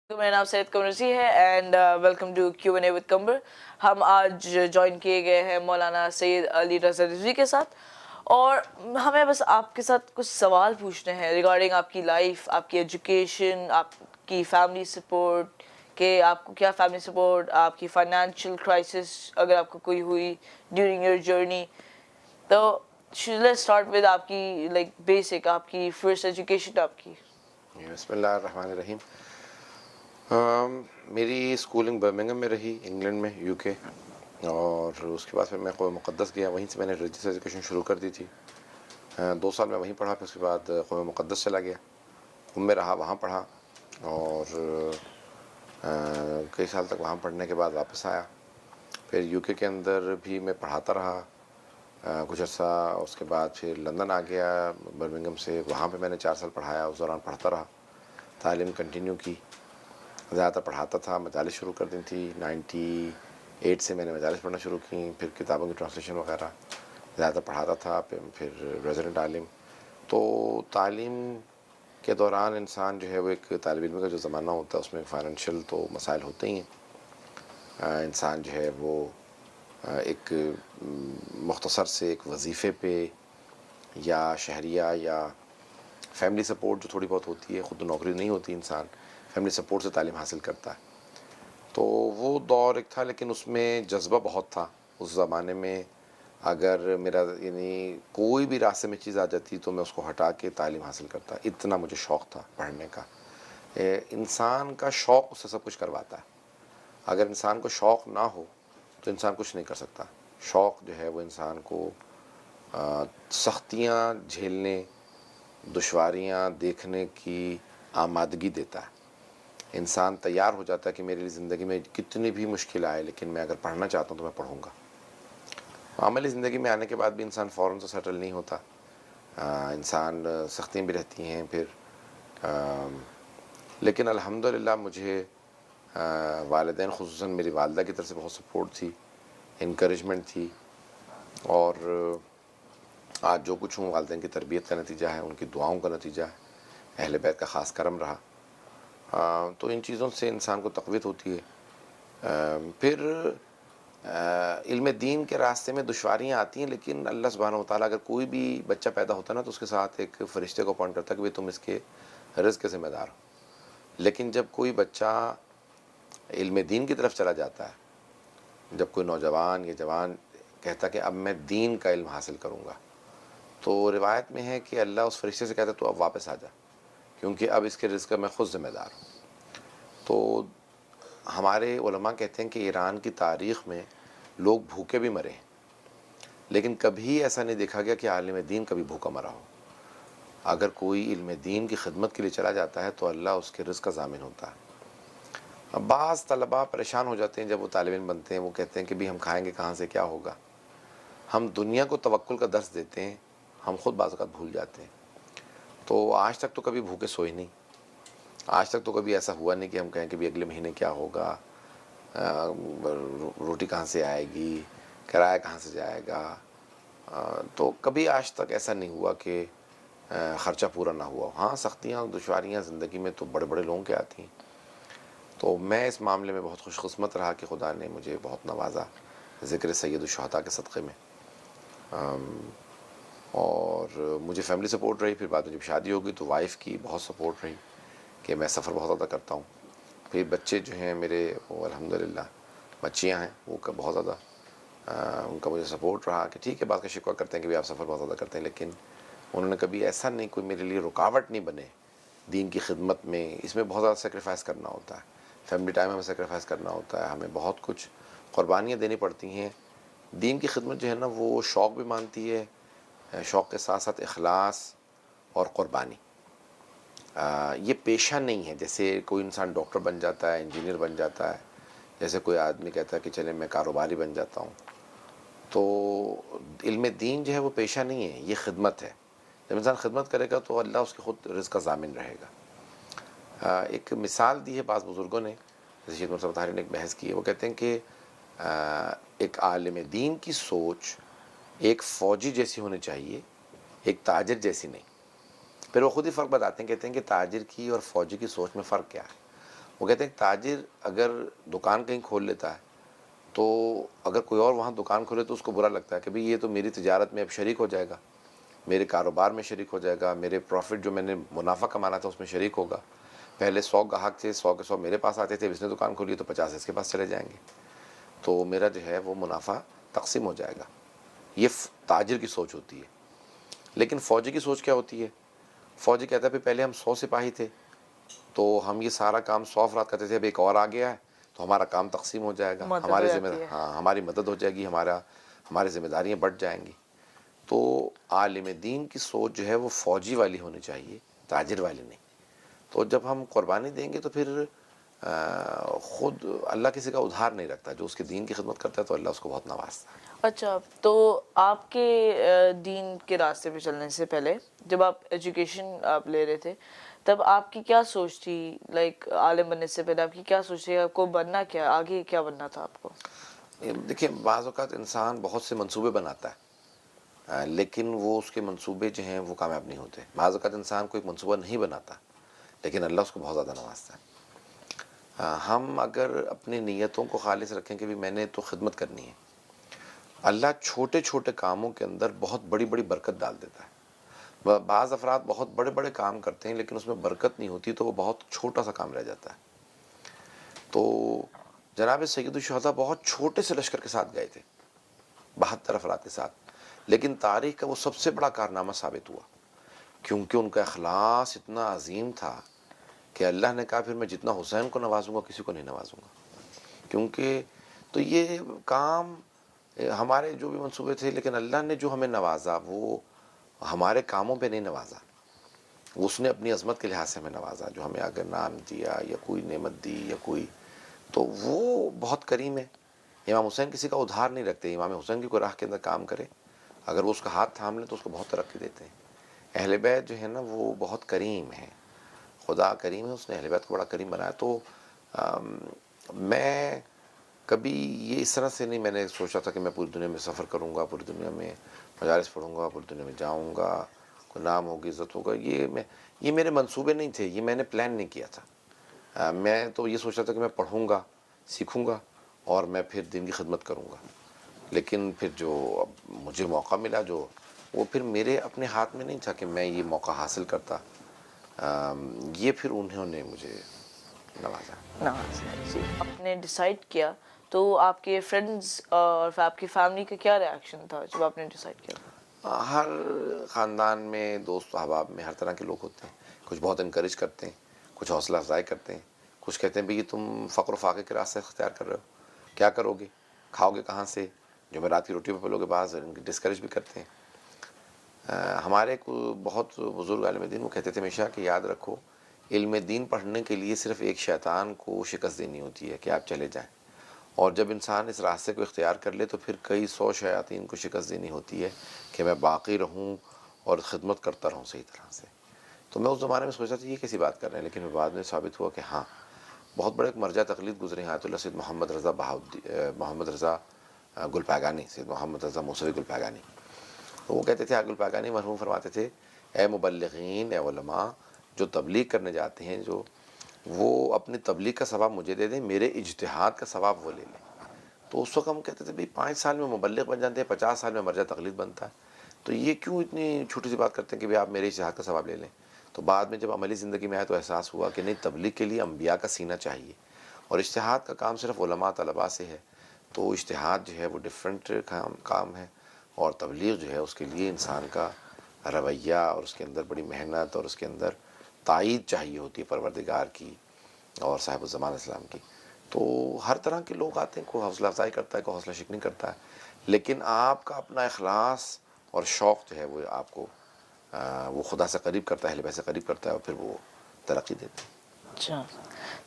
تو میرا نام سید قمرسی ہے and welcome to Q N A with Qamar. ہم آج جوائن کیے گئے ہیں مولانا سید علی رضا رضوی کے ساتھ اور ہمیں بس آپ کے ساتھ کچھ سوال پوچھنے ہیں ریگارڈنگ آپ کی لائف, آپ کی ایجوکیشن, آپ کی فیملی سپورٹ, کہ آپ کو کیا فیملی سپورٹ, آپ کی فائنینشیل کرائسس اگر آپ کو کوئی ہوئی ڈیورنگ یور جرنی. تو لیٹس اسٹارٹ ود آپ کی لائک بیسک, آپ کی فرسٹ ایجوکیشن آپ کی. بسم اللہ الرحمن الرحیم. میری اسکولنگ برمنگم میں رہی, انگلینڈ میں, یو کے, اور اس کے بعد پھر میں قوم مقدس گیا. وہیں سے میں نے ریلیجیس ایجوکیشن شروع کر دی تھی. 2 سال میں وہیں پڑھا, پھر اس کے بعد قوم مقدس چلا گیا, میں رہا, وہاں پڑھا, اور کئی سال تک وہاں پڑھنے کے بعد واپس آیا. پھر یو کے اندر بھی میں پڑھاتا رہا کچھ عرصہ. اس کے بعد پھر لندن آ گیا برمنگم سے, وہاں پہ میں نے 4 سال پڑھایا. اس دوران پڑھتا رہا, تعلیم کنٹینیو کی. زیادہ تر پڑھاتا تھا, مجالس شروع کر دی تھی. 98 سے میں نے مجالس پڑھنا شروع کی, پھر کتابوں کی ٹرانسلیشن وغیرہ. زیادہ تر پڑھاتا تھا, پھر ریزیڈنٹ عالم. تو تعلیم کے دوران انسان جو ہے وہ ایک طالب علم کا جو زمانہ ہوتا ہے اس میں فائنینشیل تو مسائل ہوتے ہی ہیں. انسان جو ہے وہ ایک مختصر سے ایک وظیفے پہ یا شہریہ یا فیملی سپورٹ جو تھوڑی بہت ہوتی ہے, خود نوکری نہیں ہوتی, انسان فیملی سپورٹ سے تعلیم حاصل کرتا ہے. تو وہ دور ایک تھا, لیکن اس میں جذبہ بہت تھا اس زمانے میں. اگر میرا یعنی کوئی بھی راستے میں چیز آ جاتی تو میں اس کو ہٹا کے تعلیم حاصل کرتا, اتنا مجھے شوق تھا پڑھنے کا. انسان کا شوق اس سے سب کچھ کرواتا ہے. اگر انسان کو شوق نہ ہو تو انسان کچھ نہیں کر سکتا. شوق جو ہے وہ انسان کو سختیاں جھیلنے, دشواریاں دیکھنے کی آمادگی دیتا ہے. انسان تیار ہو جاتا ہے کہ میری لیے زندگی میں کتنی بھی مشکل آئے, لیکن میں اگر پڑھنا چاہتا ہوں تو میں پڑھوں گا. عملی زندگی میں آنے کے بعد بھی انسان فوراً سے سیٹل نہیں ہوتا. انسان سختیاں بھی رہتی ہیں پھر, لیکن الحمدللہ مجھے والدین خصوصاً میری والدہ کی طرف سے بہت سپورٹ تھی, انکریجمنٹ تھی. اور آج جو کچھ ہوں والدین کی تربیت کا نتیجہ ہے, ان کی دعاؤں کا نتیجہ ہے, اہل بیت کا خاص کرم رہا. تو ان چیزوں سے انسان کو تقویت ہوتی ہے. پھر علم دین کے راستے میں دشواریاں آتی ہیں, لیکن اللہ سبحانہ و تعالیٰ اگر کوئی بھی بچہ پیدا ہوتا ہے نا تو اس کے ساتھ ایک فرشتے کو اپوائنٹ کرتا ہے کہ بھئی تم اس کے رزق کے ذمہ دار ہو. لیکن جب کوئی بچہ علم دین کی طرف چلا جاتا ہے, جب کوئی نوجوان یا جوان کہتا کہ اب میں دین کا علم حاصل کروں گا, تو روایت میں ہے کہ اللہ اس فرشتے سے کہتا ہے تو اب واپس آ جا, کیونکہ اب اس کے رزق کا میں خود ذمہ دار ہوں. تو ہمارے علماء کہتے ہیں کہ ایران کی تاریخ میں لوگ بھوکے بھی مرے ہیں, لیکن کبھی ایسا نہیں دیکھا گیا کہ عالم دین کبھی بھوکا مرا ہو. اگر کوئی علم دین کی خدمت کے لیے چلا جاتا ہے تو اللہ اس کے رزق کا ضامن ہوتا ہے. بعض طلباء پریشان ہو جاتے ہیں جب وہ طالب علم بنتے ہیں, وہ کہتے ہیں کہ بھی ہم کھائیں گے کہاں سے, کیا ہوگا. ہم دنیا کو توکل کا درس دیتے ہیں, ہم خود بعض اوقات بھول جاتے ہیں. تو آج تک تو کبھی بھوکے سوئے نہیں, آج تک تو کبھی ایسا ہوا نہیں کہ ہم کہیں کہ بھی اگلے مہینے کیا ہوگا, روٹی کہاں سے آئے گی, کرایہ کہاں سے جائے گا. تو کبھی آج تک ایسا نہیں ہوا کہ خرچہ پورا نہ ہوا. ہاں سختیاں دشواریاں زندگی میں تو بڑے بڑے لوگوں کے آتی ہیں. تو میں اس معاملے میں بہت خوش قسمت رہا کہ خدا نے مجھے بہت نوازا ذکر سید الشہداء کے صدقے میں. اور مجھے فیملی سپورٹ رہی. پھر بعد میں جب شادی ہوگی تو وائف کی بہت سپورٹ رہی کہ میں سفر بہت زیادہ کرتا ہوں. پھر بچے جو ہیں میرے وہ الحمدللہ, بچیاں ہیں وہ بہت زیادہ ان کا مجھے سپورٹ رہا کہ ٹھیک ہے, بات کا شکوہ کرتے ہیں کہ بھی آپ سفر بہت زیادہ کرتے ہیں, لیکن انہوں نے کبھی ایسا نہیں کوئی میرے لیے رکاوٹ نہیں بنے دین کی خدمت میں. اس میں بہت زیادہ سیکریفائس کرنا ہوتا ہے, فیملی ٹائم ہمیں سیکریفائس کرنا ہوتا ہے, ہمیں بہت کچھ قربانیاں دینی پڑتی ہیں. دین کی خدمت جو ہے نا وہ شوق بھی مانتی ہے, شوق کے ساتھ ساتھ اخلاص اور قربانی. یہ پیشہ نہیں ہے جیسے کوئی انسان ڈاکٹر بن جاتا ہے, انجینئر بن جاتا ہے, جیسے کوئی آدمی کہتا ہے کہ چلے میں کاروباری بن جاتا ہوں. تو علم دین جو ہے وہ پیشہ نہیں ہے, یہ خدمت ہے. جب انسان خدمت کرے گا تو اللہ اس کے خود رزق کا ضامن رہے گا. ایک مثال دی ہے بعض بزرگوں نے, جیسے شیخ مصطفیٰ طاہری نے ایک بحث کی ہے. وہ کہتے ہیں کہ ایک عالم دین کی سوچ ایک فوجی جیسی ہونی چاہیے, ایک تاجر جیسی نہیں. پھر وہ خود ہی فرق بتاتے ہیں, کہتے ہیں کہ تاجر کی اور فوجی کی سوچ میں فرق کیا ہے. وہ کہتے ہیں کہ تاجر اگر دکان کہیں کھول لیتا ہے تو اگر کوئی اور وہاں دکان کھولے تو اس کو برا لگتا ہے کہ بھئی یہ تو میری تجارت میں اب شریک ہو جائے گا، میرے کاروبار میں شریک ہو جائے گا، میرے پروفٹ جو میں نے منافع کمانا تھا اس میں شریک ہوگا. پہلے 100 گاہک تھے، 100 کے 100 میرے پاس آتے تھے، اس نے دکان کھولی تو 50 اس کے پاس چلے جائیں گے، تو میرا جو ہے وہ منافع تقسیم ہو جائے گا. یہ تاجر کی سوچ ہوتی ہے. لیکن فوجی کی سوچ کیا ہوتی ہے؟ فوجی کہتا ہے کہ پہلے ہم 100 سپاہی تھے تو ہم یہ سارا کام 100 افراد کرتے تھے، اب ایک اور آ گیا ہے تو ہمارا کام تقسیم ہو جائے گا، مدد ہو ہمارے جاتی ہے. ہماری مدد ہو جائے گی، ہماری ذمہ داریاں بڑھ جائیں گی. تو عالم دین کی سوچ جو ہے وہ فوجی والی ہونی چاہیے، تاجر والی نہیں. تو جب ہم قربانی دیں گے تو پھر خود اللہ کسی کا ادھار نہیں رکھتا. جو اس کے دین کی خدمت کرتا ہے تو اللہ اس کو بہت نوازتا ہے. اچھا، تو آپ کے دین کے راستے پہ چلنے سے پہلے جب آپ ایجوکیشن آپ لے رہے تھے تب آپ کی کیا سوچ تھی؟ لائک عالم بننے سے پہلے آپ کی کیا سوچ تھی؟ آپ کو بننا کیا، آگے کیا بننا تھا آپ کو؟ دیکھیں، بعض اوقات انسان بہت سے منصوبے بناتا ہے لیکن وہ اس کے منصوبے جو ہیں وہ کامیاب نہیں ہوتے. بعض اوقات انسان کوئی منصوبہ نہیں بناتا لیکن اللہ اس کو بہت زیادہ نوازتا ہے. ہم اگر اپنی نیتوں کو خالص رکھیں کہ بھی میں نے تو خدمت کرنی ہے، اللہ چھوٹے چھوٹے کاموں کے اندر بہت بڑی بڑی برکت ڈال دیتا ہے. بعض افراد بہت بڑے بڑے کام کرتے ہیں لیکن اس میں برکت نہیں ہوتی تو وہ بہت چھوٹا سا کام رہ جاتا ہے. تو جناب سید الشہداء بہت چھوٹے سے لشکر کے ساتھ گئے تھے، 72 افراد کے ساتھ، لیکن تاریخ کا وہ سب سے بڑا کارنامہ ثابت ہوا کیونکہ ان کا اخلاص اتنا عظیم تھا کہ اللہ نے کہا پھر میں جتنا حسین کو نوازوں گا کسی کو نہیں نوازوں گا. کیونکہ تو یہ کام ہمارے جو بھی منصوبے تھے، لیکن اللہ نے جو ہمیں نوازا وہ ہمارے کاموں پہ نہیں نوازا، اس نے اپنی عظمت کے لحاظ سے ہمیں نوازا. جو ہمیں اگر نام دیا یا کوئی نعمت دی یا کوئی، تو وہ بہت کریم ہے. امام حسین کسی کا ادھار نہیں رکھتے. امام حسین کی کوئی راہ کے اندر کام کرے، اگر وہ اس کا ہاتھ تھام لیں تو اس کو بہت ترقی دیتے ہیں. اہل بیت جو ہے نا وہ بہت کریم ہے، خدا کریم ہے، اس نے اہل بیت کو بڑا کریم بنایا. تو میں کبھی یہ اس طرح سے نہیں میں نے سوچا تھا کہ میں پوری دنیا میں سفر کروں گا، پوری دنیا میں مجالس پڑھوں گا، پوری دنیا میں جاؤں گا، کوئی نام ہوگی، عزت ہوگا. یہ میرے منصوبے نہیں تھے، یہ میں نے پلان نہیں کیا تھا. میں تو یہ سوچا تھا کہ میں پڑھوں گا، سیکھوں گا اور میں پھر دین کی خدمت کروں گا. لیکن پھر جو اب مجھے موقع ملا جو وہ پھر میرے اپنے ہاتھ میں نہیں تھا کہ میں یہ موقع حاصل کرتا، یہ پھر انہوں نے مجھے نوازا. جی، آپ نے ڈیسائیڈ کیا تو آپ کے فرینڈز اور آپ کی فیملی کا کیا ریاکشن تھا جب آپ نے ڈیسائیڈ کیا؟ ہر خاندان میں، دوست احباب میں ہر طرح کے لوگ ہوتے ہیں. کچھ بہت انکریج کرتے ہیں، کچھ حوصلہ افزائی کرتے ہیں، کچھ کہتے ہیں بھئی یہ تم فقر و فاقے کے راستے اختیار کر رہے ہو، کیا کرو گے، کھاؤ گے کہاں سے، جو میں رات کی روٹی پہ پلو گے. بعض ڈسکریج بھی کرتے ہیں. ہمارے کو بہت بزرگ عالم دین وہ کہتے تھے ہمیشہ کہ یاد رکھو علم دین پڑھنے کے لیے صرف ایک شیطان کو شکست دینی ہوتی ہے کہ آپ چلے جائیں، اور جب انسان اس راستے کو اختیار کر لے تو پھر کئی 100 شیاطین کو شکست دینی ہوتی ہے کہ میں باقی رہوں اور خدمت کرتا رہوں صحیح طرح سے. تو میں اس زمانے میں سوچا تھا یہ کیسی بات کر رہے ہیں، لیکن بعد میں ثابت ہوا کہ ہاں بہت بڑے ایک مرجع تقلید گزرے ہیں آیت اللہ سید محمد رضا گلپاگانی، سید محمد رضا موسوی گلپاگانی. تو وہ کہتے تھے، گلپاگانی مرحوم فرماتے تھے، اے مبلغین، اے علماء جو تبلیغ کرنے جاتے ہیں، جو وہ اپنی تبلیغ کا ثواب مجھے دے دیں، میرے اجتہاد کا ثواب وہ لے لیں. تو اس وقت ہم کہتے تھے بھئی 5 سال میں مبلغ بن جاتے ہیں، 50 سال میں مرجع تقلید بنتا ہے، تو یہ کیوں اتنی چھوٹی سی بات کرتے ہیں کہ بھئی آپ میرے اجتہاد کا ثواب لے لیں. تو بعد میں جب عملی زندگی میں آئے تو احساس ہوا کہ نہیں، تبلیغ کے لیے انبیاء کا سینہ چاہیے، اور اجتہاد کا کام صرف علماء طلباء سے ہے. تو اجتہاد جو ہے وہ ڈیفرنٹ کام ہے، اور تبلیغ جو ہے اس کے لیے انسان کا رویہ اور اس کے اندر بڑی محنت اور اس کے اندر تائید چاہیے ہوتی ہے پروردگار کی اور صاحب الزمان اسلام کی. تو ہر طرح کے لوگ آتے ہیں، کوئی حوصلہ افزائی کرتا ہے، کوئی حوصلہ شکنی کرتا ہے، لیکن آپ کا اپنا اخلاص اور شوق جو ہے وہ آپ کو وہ خدا سے قریب کرتا ہے، اہل بیت سے قریب کرتا ہے، اور پھر وہ ترقی دیتے ہیں. اچھا،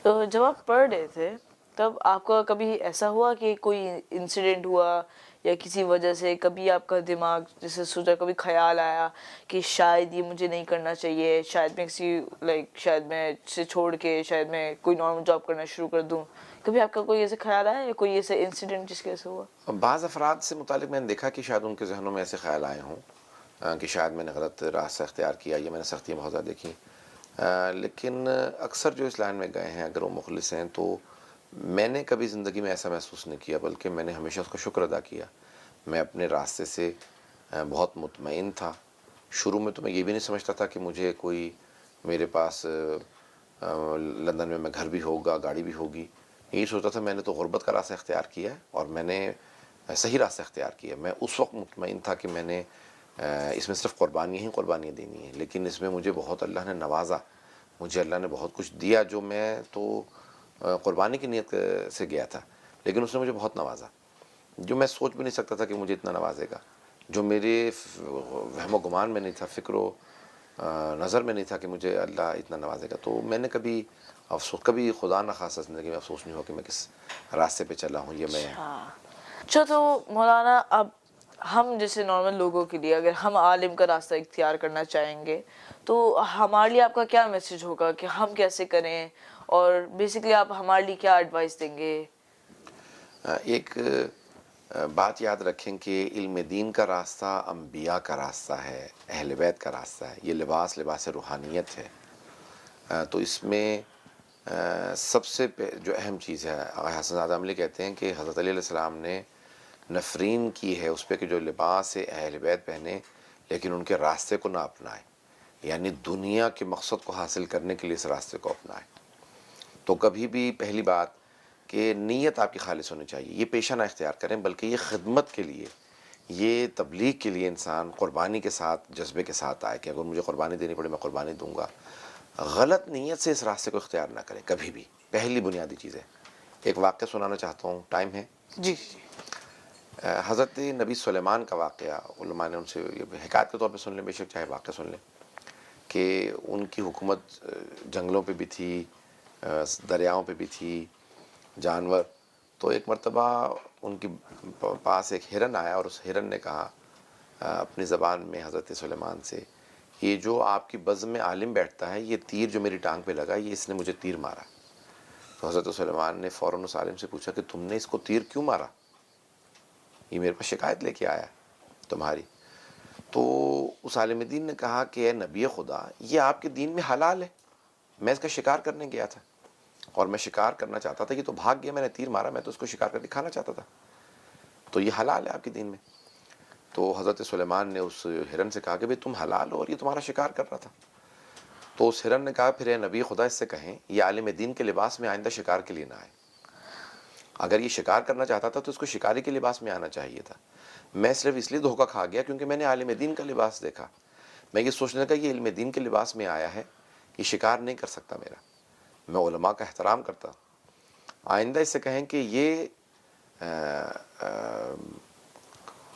تو جب آپ پڑھ رہے تھے تب آپ کا کبھی ایسا ہوا کہ کوئی انسیڈنٹ ہوا یا کسی وجہ سے کبھی آپ کا دماغ جیسے سوچا، کبھی خیال آیا کہ شاید یہ مجھے نہیں کرنا چاہیے، شاید میں شاید میں اسے چھوڑ کے شاید میں کوئی نارمل جاب کرنا شروع کر دوں؟ کبھی آپ کا کوئی ایسے خیال آیا یا کوئی ایسے انسیڈنٹ جس کی وجہ سے ہوا؟ بعض افراد سے متعلق میں نے دیکھا کہ شاید ان کے ذہنوں میں ایسے خیال آئے ہوں کہ شاید میں نے غلط راستہ اختیار کیا، یا میں نے سختیاں بہت زیادہ دیکھیں. لیکن اکثر جو اس لائن میں گئے ہیں اگر وہ مخلص ہیں تو میں نے کبھی زندگی میں ایسا محسوس نہیں کیا، بلکہ میں نے ہمیشہ اس کا شکر ادا کیا. میں اپنے راستے سے بہت مطمئن تھا. شروع میں تو میں یہ بھی نہیں سمجھتا تھا کہ مجھے کوئی میرے پاس لندن میں گھر بھی ہوگا، گاڑی بھی ہوگی. یہی سوچتا تھا. میں نے تو غربت کا راستہ اختیار کیا ہے اور میں نے صحیح راستہ اختیار کیا. میں اس وقت مطمئن تھا کہ میں نے اس میں صرف قربانیاں دینی ہیں، لیکن اس میں مجھے بہت اللہ نے نوازا. مجھے اللہ نے بہت کچھ دیا جو میں تو قربانی کی نیت سے گیا تھا، لیکن اس نے مجھے بہت نوازا جو میں سوچ بھی نہیں سکتا تھا کہ مجھے اتنا نوازے گا، جو میرے وہم و گمان میں نہیں تھا، فکر و نظر میں نہیں تھا کہ مجھے اللہ اتنا نوازے گا. تو میں نے کبھی خدا نخواستہ زندگی میں افسوس نہیں ہوا کہ میں کس راستے پہ چلا ہوں. یہ میں اچھا تو مولانا اب ہم جیسے نارمل لوگوں کے لیے اگر ہم عالم کا راستہ اختیار کرنا چاہیں گے تو ہمارے لیے آپ کا کیا میسج ہوگا کہ ہم کیسے کریں، اور بیسکلی آپ ہمارے لیے کیا ایڈوائس دیں گے؟ ایک بات یاد رکھیں کہ علم دین کا راستہ انبیاء کا راستہ ہے، اہل بیت کا راستہ ہے. یہ لباس روحانیت ہے. تو اس میں سب سے جو اہم چیز ہے، حسن زادہ عملی کہتے ہیں کہ حضرت علی علیہ السلام نے نفرین کی ہے اس پہ کہ جو لباس اہل بیت پہنے لیکن ان کے راستے کو نہ اپنائے، یعنی دنیا کے مقصد کو حاصل کرنے کے لیے اس راستے کو اپنائے. تو کبھی بھی پہلی بات کہ نیت آپ کی خالص ہونی چاہیے. یہ پیشہ نہ اختیار کریں بلکہ یہ خدمت کے لیے، یہ تبلیغ کے لیے انسان قربانی کے ساتھ، جذبے کے ساتھ آئے کہ اگر مجھے قربانی دینی پڑے میں قربانی دوں گا. غلط نیت سے اس راستے کو اختیار نہ کریں کبھی بھی. پہلی بنیادی چیز ہے. ایک واقعہ سنانا چاہتا ہوں، ٹائم ہے؟ جی. حضرت نبی سلیمان کا واقعہ علماء نے ان سے حکایت کے طور پہ سن لیں، بے شک چاہے واقعہ سن لیں، کہ ان کی حکومت جنگلوں پہ بھی تھی، دریاؤں پہ بھی تھی، جانور. تو ایک مرتبہ ان کی پاس ایک ہرن آیا اور اس ہرن نے کہا اپنی زبان میں حضرت سلیمان سے، یہ جو آپ کی بزم میں عالم بیٹھتا ہے، یہ تیر جو میری ٹانگ پہ لگا یہ اس نے مجھے تیر مارا. تو حضرت سلیمان نے فوراً اس عالم سے پوچھا کہ تم نے اس کو تیر کیوں مارا؟ یہ میرے پاس شکایت لے کے آیا تمہاری. تو اس عالم دین نے کہا کہ اے نبی خدا، یہ آپ کے دین میں حلال ہے. میں اس کا شکار کرنے گیا تھا اور میں شکار کرنا چاہتا تھا، یہ تو بھاگ گیا، میں نے تیر مارا، میں تو اس کو شکار کر کے کھانا چاہتا تھا، تو یہ حلال ہے آپ کے دین میں. تو حضرت سلیمان نے اس ہرن سے کہا کہ بھئی تم حلال ہو اور یہ تمہارا شکار کر رہا تھا. تو اس ہرن نے کہا پھر اے نبی خدا اس سے کہیں یہ عالم دین کے لباس میں آئندہ شکار کے لیے نہ آئے. اگر یہ شکار کرنا چاہتا تھا تو اس کو شکاری کے لباس میں آنا چاہیے تھا. میں صرف اس لیے دھوکہ کھا گیا کیونکہ میں نے عالم دین کا لباس دیکھا. میں یہ سوچنے لگا یہ علم دین کے لباس میں آیا ہے، یہ شکار نہیں کر سکتا میرا. میں علماء کا احترام کرتا. آئندہ اس سے کہیں کہ یہ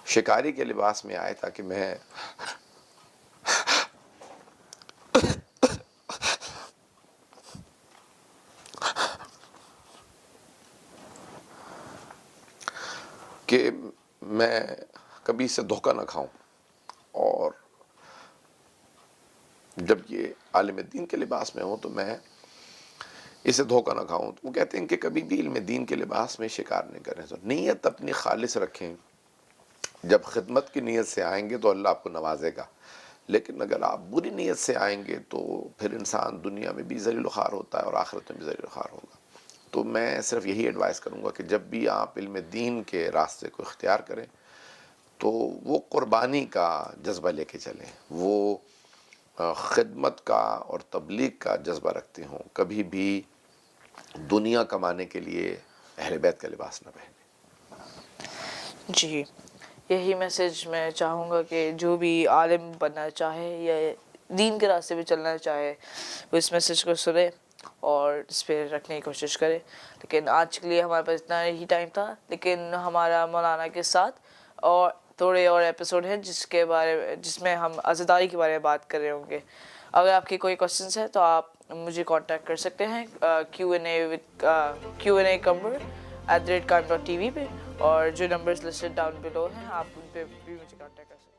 شکاری کے لباس میں آئے تاکہ میں کہ میں کبھی اس سے دھوکہ نہ کھاؤں. اور جب یہ عالم دین کے لباس میں ہوں تو میں اسے دھوکہ نہ کھاؤں. تو وہ کہتے ہیں کہ کبھی بھی علم دین کے لباس میں شکار نہیں کریں. تو نیت اپنی خالص رکھیں. جب خدمت کی نیت سے آئیں گے تو اللہ آپ کو نوازے گا، لیکن اگر آپ بری نیت سے آئیں گے تو پھر انسان دنیا میں بھی ذلیل و خوار ہوتا ہے اور آخرت میں بھی ذلیل و خوار ہوگا. تو میں صرف یہی ایڈوائس کروں گا کہ جب بھی آپ علم دین کے راستے کو اختیار کریں تو وہ قربانی کا جذبہ لے کے چلیں، وہ خدمت کا اور تبلیغ کا جذبہ رکھتے ہوں. کبھی بھی دنیا کمانے کے لیے اہل بیت کا لباس نہ پہنے. جی، یہی میسج میں چاہوں گا کہ جو بھی عالم بننا چاہے یا دین کے راستے پہ چلنا چاہے وہ اس میسج کو سنے اور اس پہ رکھنے کی کوشش کرے. لیکن آج کے لیے ہمارے پاس اتنا ہی ٹائم تھا، لیکن ہمارا مولانا کے ساتھ اور تھوڑے اور ایپیسوڈ ہیں جس میں ہم عزاداری کے بارے میں بات کر رہے ہوں گے. اگر آپ کے کوئی کوشچنس ہیں تو آپ مجھے کانٹیکٹ کر سکتے ہیں Q&A@kaimr.tv پہ، اور جو نمبرز لسٹڈ ڈاؤن بلو ہیں آپ ان پہ بھی مجھے کانٹیکٹ کر سکتے ہیں.